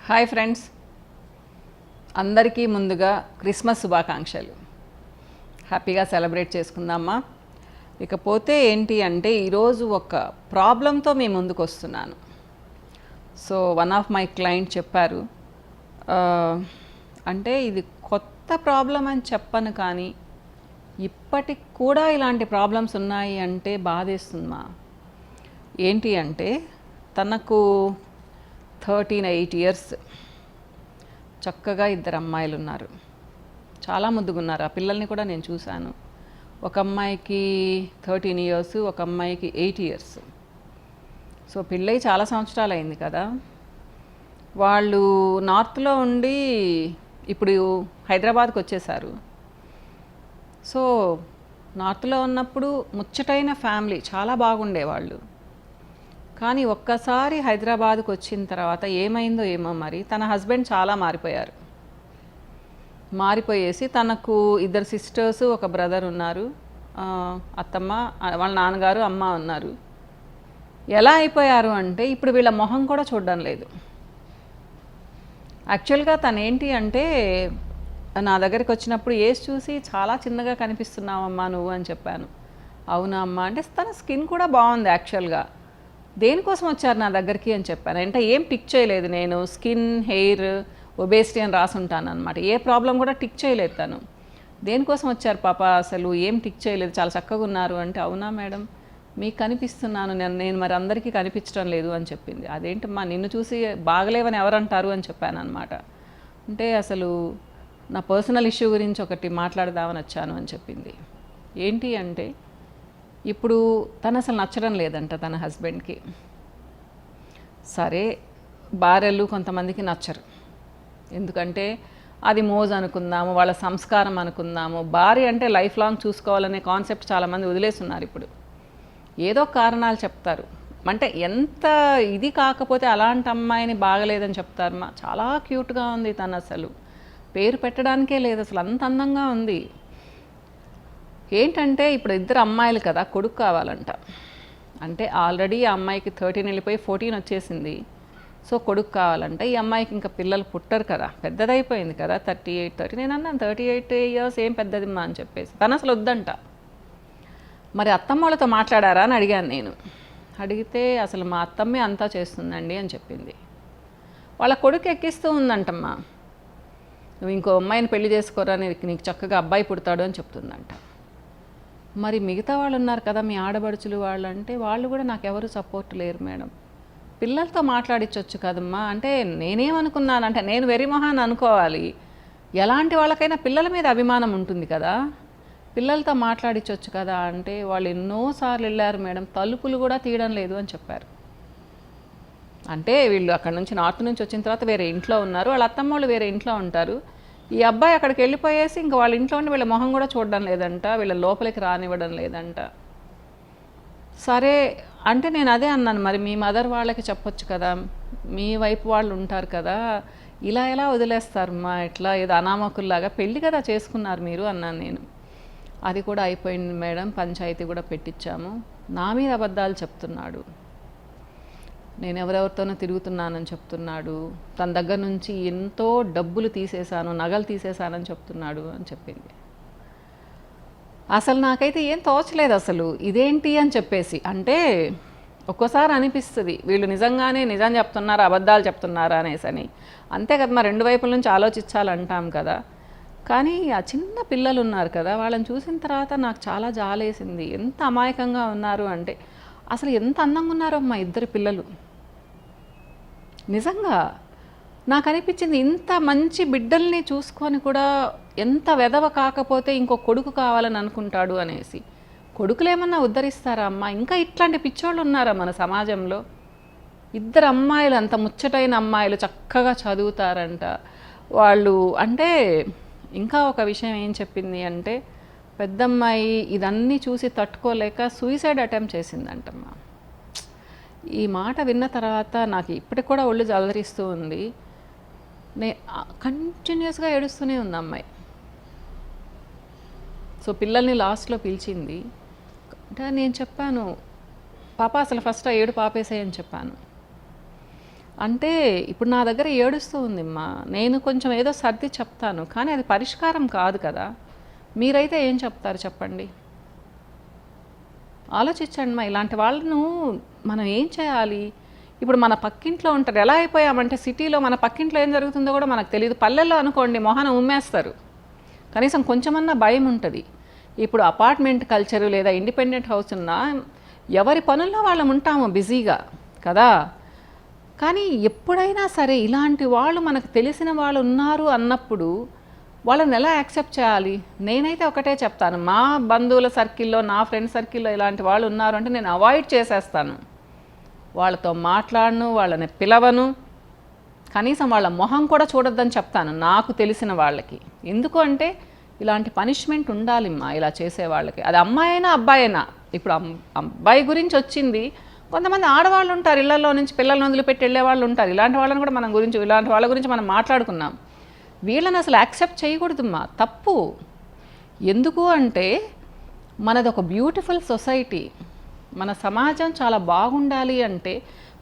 Hi friends, అందరికీ ముందుగా Christmas శుభాకాంక్షలు. హ్యాపీగా సెలబ్రేట్ చేసుకుందామా. ఇకపోతే ఏంటి అంటే ఈరోజు ఒక ప్రాబ్లంతో మీ ముందుకు వస్తున్నాను. So one of my client చెప్పారు, అంటే ఇది కొత్త ప్రాబ్లం అని చెప్పను, కానీ ఇప్పటికి కూడా ఇలాంటి ప్రాబ్లమ్స్ ఉన్నాయి అంటే బాధేస్తుందా. ఏంటి అంటే తనకు 8 years, చక్కగా 2 అమ్మాయిలు ఉన్నారు. చాలా ముద్దుగా ఉన్నారు. ఆ పిల్లల్ని కూడా నేను చూశాను. ఒక అమ్మాయికి 13 years, ఒక అమ్మాయికి 8 years. సో పిల్లై చాలా సంవత్సరాలు అయింది కదా. వాళ్ళు నార్త్లో ఉండి ఇప్పుడు హైదరాబాద్కి వచ్చేసారు. సో నార్త్లో ఉన్నప్పుడు ముచ్చటైన ఫ్యామిలీ, చాలా బాగుండేవాళ్ళు. కానీ ఒక్కసారి హైదరాబాద్కు వచ్చిన తర్వాత ఏమైందో ఏమో మరి, తన హస్బెండ్ చాలా మారిపోయేసి తనకు 2 sisters, ఒక బ్రదర్ ఉన్నారు. అత్తమ్మ, వాళ్ళ నాన్నగారు, అమ్మ ఉన్నారు. ఎలా అయిపోయారు అంటే ఇప్పుడు వీళ్ళ మొహం కూడా చూడడం లేదు. యాక్చువల్గా తను ఏంటి అంటే నా దగ్గరికి వచ్చినప్పుడు ఏజ్ చూసి చాలా చిన్నగా కనిపిస్తున్నావమ్మా నువ్వు అని చెప్పాను. అవునా అమ్మ అంటే, తన స్కిన్ కూడా బాగుంది యాక్చువల్గా. దేనికోసం వచ్చారు నా దగ్గరికి అని చెప్పాను. అంటే ఏం టిక్ చేయలేదు నేను. స్కిన్, హెయిర్, ఒబేసిటీ అని రాసుంటాను అనమాట. ఏ ప్రాబ్లం కూడా టిక్ చేయలేదు తను. దేనికోసం వచ్చారు పాప, అసలు ఏం టిక్ చేయలేదు, చాలా చక్కగా ఉన్నారు అంటే, అవునా మేడం మీకు కనిపిస్తున్నాను నేను మరి అందరికీ కనిపించడం లేదు అని చెప్పింది. అదేంటమ్మా నిన్ను చూసి బాగలేవని ఎవరంటారు అని చెప్పాను అనమాట. అంటే అసలు నా పర్సనల్ ఇష్యూ గురించి ఒకటి మాట్లాడదామని వచ్చాను అని చెప్పింది. ఏంటి అంటే ఇప్పుడు తను అసలు నచ్చడం లేదంట తన హస్బెండ్కి. సరే, భార్యలు కొంతమందికి నచ్చరు, ఎందుకంటే అది మోజు అనుకుందాము, వాళ్ళ సంస్కారం అనుకుందాము. భార్య అంటే లైఫ్ లాంగ్ చూసుకోవాలనే కాన్సెప్ట్ చాలామంది వదిలేస్తున్నారు ఇప్పుడు. ఏదో కారణాలు చెప్తారు. అంటే ఎంత ఇది కాకపోతే అలాంటి అమ్మాయిని బాగలేదని చెప్తారమ్మా. చాలా క్యూట్గా ఉంది తను, అసలు పేరు పెట్టడానికే లేదు, అసలు అంత అందంగా ఉంది. ఏంటంటే ఇప్పుడు 2 అమ్మాయిలు కదా, కొడుకు కావాలంట. అంటే ఆల్రెడీ ఆ అమ్మాయికి 13 వెళ్ళిపోయి 14 వచ్చేసింది. సో కొడుకు కావాలంట. ఈ అమ్మాయికి ఇంకా పిల్లలు పుట్టరు కదా, పెద్దదైపోయింది కదా, 38. నేను అన్నాను 38 years ఏం పెద్దదిమ్మా అని చెప్పేసి. తను అసలు వద్దంట. మరి అత్తమ్మ వాళ్ళతో మాట్లాడారా అని అడిగాను నేను. అడిగితే అసలు మా అత్తమ్మే అంతా చేస్తుందండి అని చెప్పింది. వాళ్ళ కొడుకు ఎక్కిస్తూ ఉందంటమ్మా, నువ్వు ఇంకో అమ్మాయిని పెళ్లి చేసుకోరా, నీకు చక్కగా అబ్బాయి పుడతాడు అని చెప్తుందంట. మరి మిగతా వాళ్ళు ఉన్నారు కదా మీ ఆడబడుచులు వాళ్ళు, అంటే వాళ్ళు కూడా నాకెవరు సపోర్ట్ లేరు మేడం, పిల్లలతో మాట్లాడించవచ్చు కదమ్మా. అంటే నేనేమనుకున్నాను అంటే, నేను వెరిమొహాన్ని అనుకోవాలి, ఎలాంటి వాళ్ళకైనా పిల్లల మీద అభిమానం ఉంటుంది కదా, పిల్లలతో మాట్లాడించవచ్చు కదా అంటే, వాళ్ళు ఎన్నోసార్లు వెళ్ళారు మేడం, తలుపులు కూడా తీయడం లేదు అని చెప్పారు. అంటే వీళ్ళు అక్కడ నుంచి నార్త్ నుంచి వచ్చిన తర్వాత వేరే ఇంట్లో ఉన్నారు, వాళ్ళ అత్తమ్మ వాళ్ళు వేరే ఇంట్లో ఉంటారు. ఈ అబ్బాయి అక్కడికి వెళ్ళిపోయేసి ఇంకా వాళ్ళ ఇంట్లో ఉండి వీళ్ళ మొహం కూడా చూడడం లేదంట, వీళ్ళ లోపలికి రానివ్వడం లేదంట. సరే అంటే నేను అదే అన్నాను, మరి మీ మదర్ వాళ్ళకి చెప్పొచ్చు కదా, మీ వైపు వాళ్ళు ఉంటారు కదా, ఇలా ఎలా వదిలేస్తారమ్మా, ఇట్లా ఏదో అనామకుల్లాగా, పెళ్ళి కదా చేసుకున్నారు మీరు అన్నాను నేను. అది కూడా అయిపోయింది మేడం, పంచాయతీ కూడా పెట్టించాము, నా మీద అబద్ధాలు చెప్తున్నాడు, నేను ఎవరెవరితోనో తిరుగుతున్నానని చెప్తున్నాడు, తన దగ్గర నుంచి ఎంతో డబ్బులు తీసేశాను, నగలు తీసేశానని చెప్తున్నాడు అని చెప్పింది. అసలు నాకైతే ఏం తోచలేదు అసలు, ఇదేంటి అని చెప్పేసి. అంటే ఒక్కోసారి అనిపిస్తుంది వీళ్ళు నిజంగానే నిజం చెప్తున్నారా అబద్ధాలు చెప్తున్నారా అనేసని. అంతే కదా, మరి 2 వైపుల నుంచి ఆలోచించాలంటాం కదా. కానీ ఆ చిన్న పిల్లలు ఉన్నారు కదా, వాళ్ళని చూసిన తర్వాత నాకు చాలా జాలేసింది. ఎంత అమాయకంగా ఉన్నారు అంటే, అసలు ఎంత అందంగా ఉన్నారో అమ్మా 2 పిల్లలు. నిజంగా నాకు అనిపించింది, ఇంత మంచి బిడ్డల్ని చూసుకొని కూడా ఎంత వెధవ కాకపోతే ఇంకో కొడుకు కావాలని అనుకుంటాడు అనేసి. కొడుకులు ఏమన్నా ఉద్ధరిస్తారా అమ్మ? ఇంకా ఇట్లాంటి పిచ్చోళ్ళు ఉన్నారా మన సమాజంలో? 2 అమ్మాయిలు, అంత ముచ్చటైన అమ్మాయిలు, చక్కగా చదువుతారంట వాళ్ళు. అంటే ఇంకా ఒక విషయం ఏం చెప్పింది అంటే, పెద్దమ్మాయి ఇదన్నీ చూసి తట్టుకోలేక సూసైడ్ అటెంప్ట్ చేసిందంటమ్మా. ఈ మాట విన్న తర్వాత నాకు ఇప్పటికి కూడా ఒళ్ళు జలదరిస్తూ ఉంది. కంటిన్యూస్గా ఏడుస్తూనే ఉంది అమ్మాయి. సో పిల్లల్ని లాస్ట్లో పిలిచింది. అంటే నేను చెప్పాను, పాప అసలు ఫస్ట్ ఆ ఏడు పాపేసాయని చెప్పాను. అంటే ఇప్పుడు నా దగ్గర ఏడుస్తూ ఉందిమ్మా, నేను కొంచెం ఏదో సర్ది చెప్తాను, కానీ అది పరిష్కారం కాదు కదా. మీరైతే ఏం చెప్తారు చెప్పండి? ఆలోచించండి మా, ఇలాంటి వాళ్ళను మనం ఏం చేయాలి? ఇప్పుడు మన పక్కింట్లో ఉంటారు, ఎలా అయిపోయామంటే సిటీలో మన పక్కింట్లో ఏం జరుగుతుందో కూడా మనకు తెలియదు. పల్లెల్లో అనుకోండి మొహాన ఉమ్మేస్తారు, కనీసం కొంచెమన్నా భయం ఉంటుంది. ఇప్పుడు అపార్ట్మెంట్ కల్చరు లేదా ఇండిపెండెంట్ హౌస్ ఉన్నా ఎవరి పనుల్లో వాళ్ళం ఉంటాము బిజీగా కదా. కానీ ఎప్పుడైనా సరే ఇలాంటి వాళ్ళు మనకు తెలిసిన వాళ్ళు ఉన్నారు అన్నప్పుడు వాళ్ళని ఎలా యాక్సెప్ట్ చేయాలి? నేనైతే ఒకటే చెప్తాను, మా బంధువుల సర్కిల్లో, నా ఫ్రెండ్ సర్కిల్లో ఇలాంటి వాళ్ళు ఉన్నారు అంటే నేను అవాయిడ్ చేసేస్తాను. వాళ్ళతో మాట్లాడను, వాళ్ళని పిలవను, కనీసం వాళ్ళ మొహం కూడా చూడొద్దని చెప్తాను నాకు తెలిసిన వాళ్ళకి. ఎందుకు అంటే ఇలాంటి పనిష్మెంట్ ఉండాలిమ్మా ఇలా చేసే వాళ్ళకి, అది అమ్మాయి అయినా అబ్బాయి అయినా. ఇప్పుడు అబ్బాయి గురించి వచ్చింది, కొంతమంది ఆడవాళ్ళు ఉంటారు ఇళ్లలో నుంచి పిల్లల్ని వదిలిపెట్టి వెళ్ళే వాళ్ళు ఉంటారు. ఇలాంటి వాళ్ళని కూడా ఇలాంటి వాళ్ళ గురించి మనం మాట్లాడుకున్నాం. వీళ్ళని అసలు యాక్సెప్ట్ చేయకూడదమ్మా, తప్పు. ఎందుకు అంటే మనది ఒక బ్యూటిఫుల్ సొసైటీ, మన సమాజం చాలా బాగుండాలి అంటే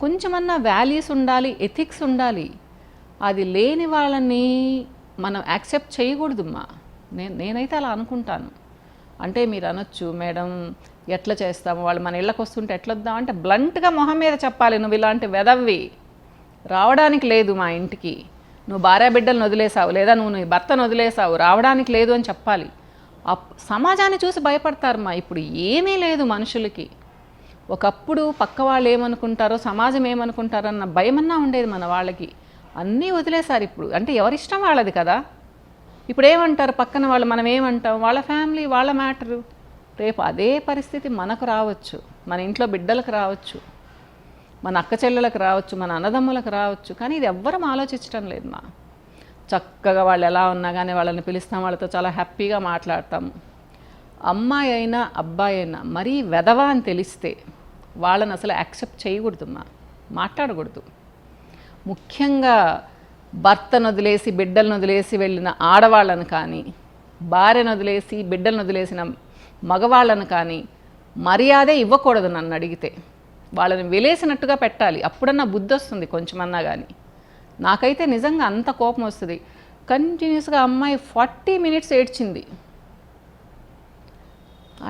కొంచెమన్నా వాల్యూస్ ఉండాలి, ఎథిక్స్ ఉండాలి. అది లేని వాళ్ళని మనం యాక్సెప్ట్ చేయకూడదమ్మా. నేనైతే అలా అనుకుంటాను. అంటే మీరు అనొచ్చు, మేడం ఎట్లా చేస్తాము, వాళ్ళు మన ఇళ్ళకి వస్తుంటే ఎట్లా వద్దాం అంటే బ్లంట్గా మొహం మీద చెప్పాలి, నువ్వు ఇలాంటి వెదవ్వి రావడానికి లేదు మా ఇంటికి, నువ్వు భార్య బిడ్డలను వదిలేసావు లేదా నువ్వు నీ భర్తను వదిలేసావు, రావడానికి లేదు అని చెప్పాలి. సమాజాన్ని చూసి భయపడతారు మా, ఇప్పుడు ఏమీ లేదు మనుషులకి. ఒకప్పుడు పక్క వాళ్ళు ఏమనుకుంటారో, సమాజం ఏమనుకుంటారో అన్న భయమన్నా ఉండేది మన వాళ్ళకి. అన్నీ వదిలేశారు ఇప్పుడు. అంటే ఎవరిష్టం వాళ్ళది కదా. ఇప్పుడు ఏమంటారు పక్కన వాళ్ళు, మనం ఏమంటాం, వాళ్ళ ఫ్యామిలీ వాళ్ళ మ్యాటరు. రేపు అదే పరిస్థితి మనకు రావచ్చు, మన ఇంట్లో బిడ్డలకు రావచ్చు, మన అక్క చెల్లెలకు రావచ్చు, మన అన్నదమ్ములకు రావచ్చు. కానీ ఇది ఎవ్వరం ఆలోచించడం లేదు మా. చక్కగా వాళ్ళు ఎలా ఉన్నా కానీ వాళ్ళని పిలుస్తాం, వాళ్ళతో చాలా హ్యాపీగా మాట్లాడతాము. అమ్మాయి అయినా అబ్బాయి అయినా మరీ వెధవ అని తెలిస్తే వాళ్ళని అసలు యాక్సెప్ట్ చేయకూడదు మా, మాట్లాడకూడదు. ముఖ్యంగా భర్తను వదిలేసి బిడ్డలను వదిలేసి వెళ్ళిన ఆడవాళ్ళను కానీ, భార్యను వదిలేసి బిడ్డలను వదిలేసిన మగవాళ్ళను కానీ మర్యాదే ఇవ్వకూడదు. నన్ను అడిగితే వాళ్ళని వెలేసినట్టుగా పెట్టాలి, అప్పుడన్నా బుద్ధి వస్తుంది కొంచెమన్నా కానీ. నాకైతే నిజంగా అంత కోపం వస్తుంది. కంటిన్యూస్గా అమ్మాయి 40 minutes ఏడ్చింది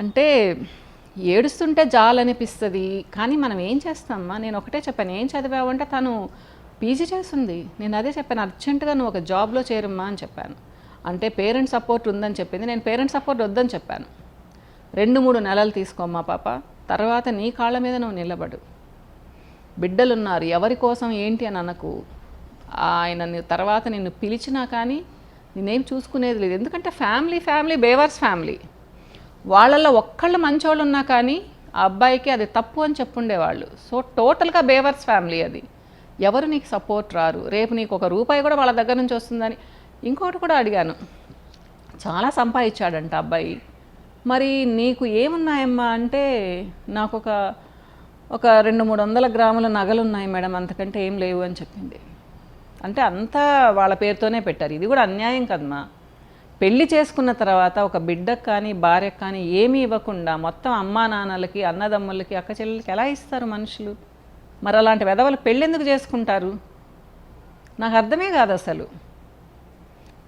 అంటే ఏడుస్తుంటే జాలనిపిస్తుంది. కానీ మనం ఏం చేస్తామమ్మా? నేను ఒకటే చెప్పాను, ఏం చదివావంటే తను పీజీ చేస్తుంది. నేను అదే చెప్పాను, అర్జెంటుగా నువ్వు ఒక జాబ్లో చేరమ్మా అని చెప్పాను. అంటే పేరెంట్ సపోర్ట్ ఉందని చెప్పింది. నేను పేరెంట్ సపోర్ట్ వద్దని చెప్పాను. 2-3 నెలలు తీసుకోమ్మా పాప, తర్వాత నీ కాళ్ళ మీద నువ్వు నిలబడు. బిడ్డలున్నారు, ఎవరి కోసం ఏంటి అని అనకు. ఆయన తర్వాత నిన్ను పిలిచినా కానీ నేనేం చూసుకునేది లేదు. ఎందుకంటే ఫ్యామిలీ బేవర్స్ ఫ్యామిలీ. వాళ్ళల్లో ఒక్కళ్ళు మంచోళ్ళు ఉన్నా కానీ ఆ అబ్బాయికి అది తప్పు అని చెప్పుండేవాళ్ళు. సో టోటల్గా బేవర్స్ ఫ్యామిలీ అది. ఎవరు నీకు సపోర్ట్ రారు. రేపు నీకు ₹1 కూడా వాళ్ళ దగ్గర నుంచి వస్తుందని. ఇంకోటి కూడా అడిగాను, చాలా సంపాదించాడంట అబ్బాయి. మరి నీకు ఏమున్నాయమ్మా అంటే నాకు ఒక 200-300 గ్రాముల నగలు ఉన్నాయి మేడం, అంతకంటే ఏం లేవు అని చెప్పింది. అంటే అంతా వాళ్ళ పేరుతోనే పెట్టారు. ఇది కూడా అన్యాయం కదమ్మా. పెళ్లి చేసుకున్న తర్వాత ఒక బిడ్డకు కానీ భార్యకు కానీ ఏమీ ఇవ్వకుండా మొత్తం అమ్మా నాన్నలకి, అన్నదమ్ములకి, అక్క చెల్లెలకి ఎలా ఇస్తారు మనుషులు? మరి అలాంటి వెధవలు పెళ్ళెందుకు చేసుకుంటారు? నాకు అర్థమే కాదు అసలు.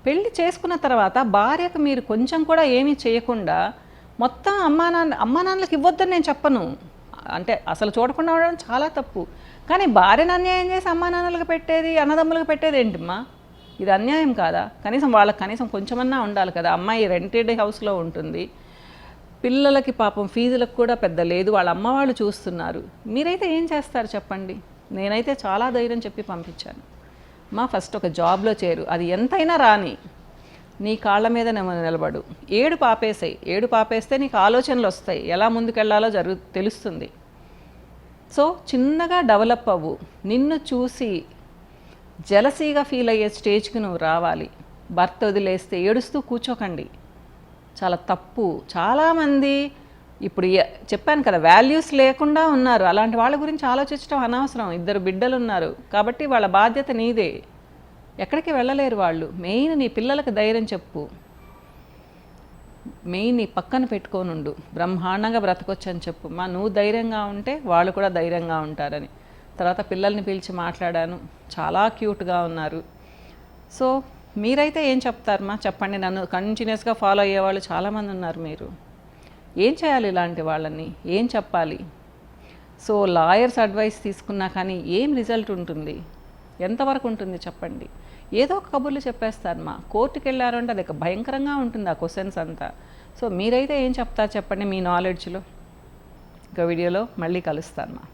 పెళ్ళి చేసుకున్న తర్వాత భార్యకు మీరు కొంచెం కూడా ఏమీ చేయకుండా మొత్తం అమ్మా నాన్నలకు ఇవ్వద్దని నేను చెప్పను. అంటే అసలు చూడకుండా ఉండడం చాలా తప్పు. కానీ భార్యను అన్యాయం చేసి అమ్మా నాన్నలకు పెట్టేది, అన్నదమ్ములకు పెట్టేది ఏంటమ్మా? ఇది అన్యాయం కాదా? కనీసం కొంచెమన్నా ఉండాలి కదా. అమ్మాయి రెంటెడ్ హౌస్లో ఉంటుంది, పిల్లలకి పాపం ఫీజులకు కూడా పెద్ద లేదు, వాళ్ళ అమ్మ వాళ్ళు చూస్తున్నారు. మీరైతే ఏం చేస్తారు చెప్పండి? నేనైతే చాలా ధైర్యం చెప్పి పంపించాను. ఫస్ట్ ఒక జాబ్లో చేరు, అది ఎంతైనా రాని, నీ కాళ్ళ మీద నిలబడు. ఏడు పాపేస్తే నీకు ఆలోచనలు వస్తాయి, ఎలా ముందుకెళ్లాలో తెలుస్తుంది. సో చిన్నగా డెవలప్ అవ్వు. నిన్ను చూసి జలసీగా ఫీల్ అయ్యే స్టేజ్కి నువ్వు రావాలి. భర్త వదిలేస్తే ఏడుస్తూ కూర్చోకండి, చాలా తప్పు. చాలామంది ఇప్పుడు చెప్పాను కదా, వాల్యూస్ లేకుండా ఉన్నారు. అలాంటి వాళ్ళ గురించి ఆలోచించడం అనవసరం. 2 బిడ్డలు ఉన్నారు కాబట్టి వాళ్ళ బాధ్యత నీదే. ఎక్కడికి వెళ్ళలేరు వాళ్ళు. మెయిన్ నీ పిల్లలకు ధైర్యం చెప్పు. మెయిన్ నీ పక్కన పెట్టుకోనుండు, బ్రహ్మాండంగా బ్రతకొచ్చు అని చెప్పు. నువ్వు ధైర్యంగా ఉంటే వాళ్ళు కూడా ధైర్యంగా ఉంటారని. తర్వాత పిల్లల్ని పిలిచి మాట్లాడాను, చాలా క్యూట్గా ఉన్నారు. సో మీరైతే ఏం చెప్తారమ్మా చెప్పండి. నన్ను కంటిన్యూస్గా ఫాలో అయ్యేవాళ్ళు చాలామంది ఉన్నారు. మీరు ఏం చేయాలి ఇలాంటి వాళ్ళని, ఏం చెప్పాలి? సో లాయర్స్ అడ్వైస్ తీసుకున్నా కానీ ఏం రిజల్ట్ ఉంటుంది, ఎంతవరకు ఉంటుంది చెప్పండి. ఏదో ఒక కబుర్లు చెప్పేస్తారమ్మా. కోర్టుకి వెళ్ళారు అంటే అది భయంకరంగా ఉంటుంది ఆ క్వశ్చన్స్ అంతా. సో మీరైతే ఏం చెప్తారు చెప్పండి మీ నాలెడ్జ్లో. ఒక వీడియోలో మళ్ళీ కలుస్తానమ్మా.